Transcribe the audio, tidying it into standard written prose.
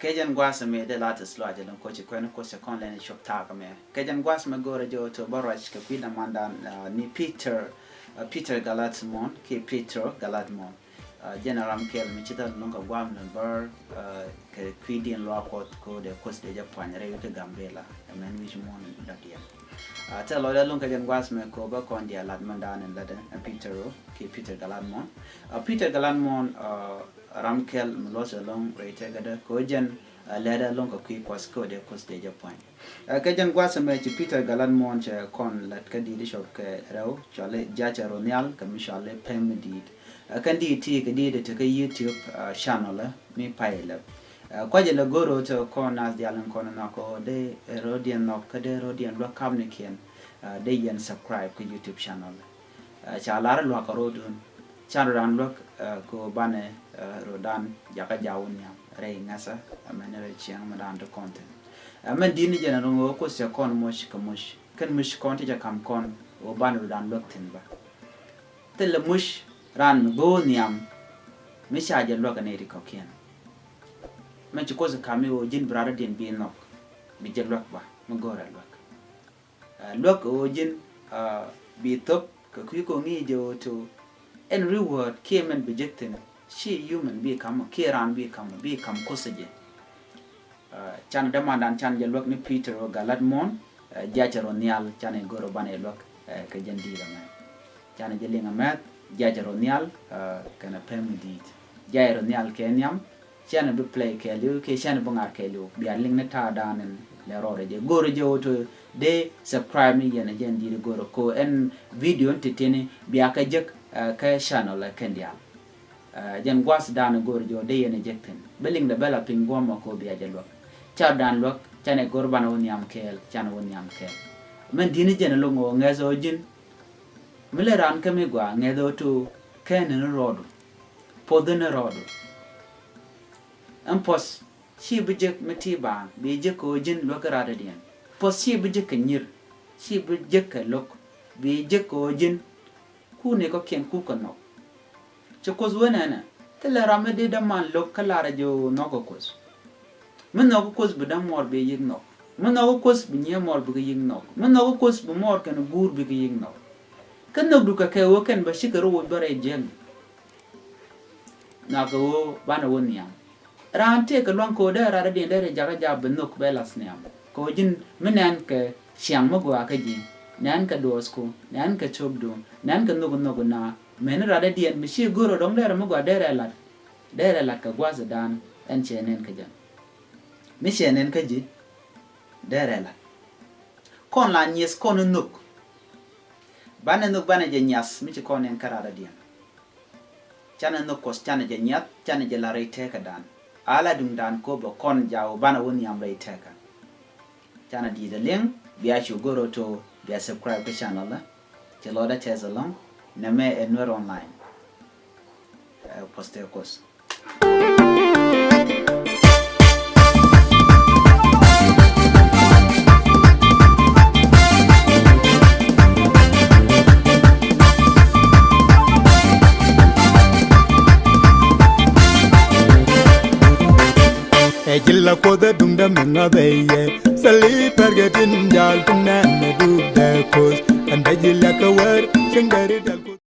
Kejan guasa me de latas lo aja don kochi kwena kosa kon len shop taka me. Kejan guasa me gore jo to barach ke pida mandan ni Peter Galatmon ke Peter Galatmon. General kel mi chita nonga gwam nan bar ke kwidin lo ko de kos de Japan re ke Gambela. Men wish mon dakia. Ta lo da lunga jan guasa me ko ba kon dia lat mandan en laden Peter ke Peter Galatmon. Peter Galatmon Ramkel mlos along rate gada kojan leda long ko kwas ko de kos de Japan kajan gwasa me ci Peter Galatmon che kon lat kadi di shop ke raw chale jacha ronial ka mishale pemdid kandi ti kadi de te YouTube channel mi paila kwaje la goro to kon as di alan kon na ko de rodian no kade rodian lo kamne ken de yen subscribe ko YouTube channel cha lar lo ka rodun channel lo ko bane rodan jaka jawun ya rei ngasa amenere chiang madan to content amen dini jena ngo ko se kon mosh ka mosh kan mush kon ti jakam kon o ban rodan loktin ba tel mush ran go niam mi shaje lo ka ne ri ko kien men ci ko se kami o jin brother den bi nok bi je lok ba mo gora lok o jin bi top ko ngi jo to en reward came and rejecting she human become kiran become kosaje chan damandan chan je lok ni Peter Galatmon jacharo nial chan e goro bane lok ke jandira ma chan je linga mat jacharo nial kana pemdit jairo nial kenyam chan be play ke lu ke chan bungar ke lu biar ling na ta danen le rore je goro je to de subscribe ni yana jandira goro ko en video titini biya ka jek ka channel la kendia jan gwas dan gor jo de yene jekten beling da bela ping goma ko biya jalok cha dan lok chane gor bana woni am kel chan woni am kel men dini jene lo ngo ngezo jin mele ran kame gwa ngedo to ken no rodo podene rodo ampos shi bijek metiba bi jeko jin lokara da dian pos shi bijek nyir shi bijek lok bi jeko jin ku ne ko ken ku ko no chokos wenana tele ramede da man lok kala radio no ko kos men no ko kos bu da mor be yig no men no ko kos bu nye mor bu yig no men no ko kos bu mor kan gur bu yig no kan no du ka ke wo ken ba shikaro wo bare jeng na ko bana wonia rante ka lon ko da ra de de jaga jab no ko belas ne am ko jin menen ke siang mo gwa ka ji nan ka dosko nan ka chobdo nan ka no na men rada dien mi shi goro dong dere mo gwa dere lat ka gwaza dan en chenen ka jan mi chenen ka ji dere lat kon la nyes kon nuk bana je nyas mi ci kon en karara dien chana nuk kos chana je nyat chana je la rete ka dan ala dum dan ko bo kon jaw bana woni am rete ka chana di de leng biya shi goro to biya subscribe ka channel la ci loda chezalong Name Nuer online. Poste kos. Ejilla koda dungda minga beye sali pergetin jal tunne du de kos and ejilla ka wer chingari dal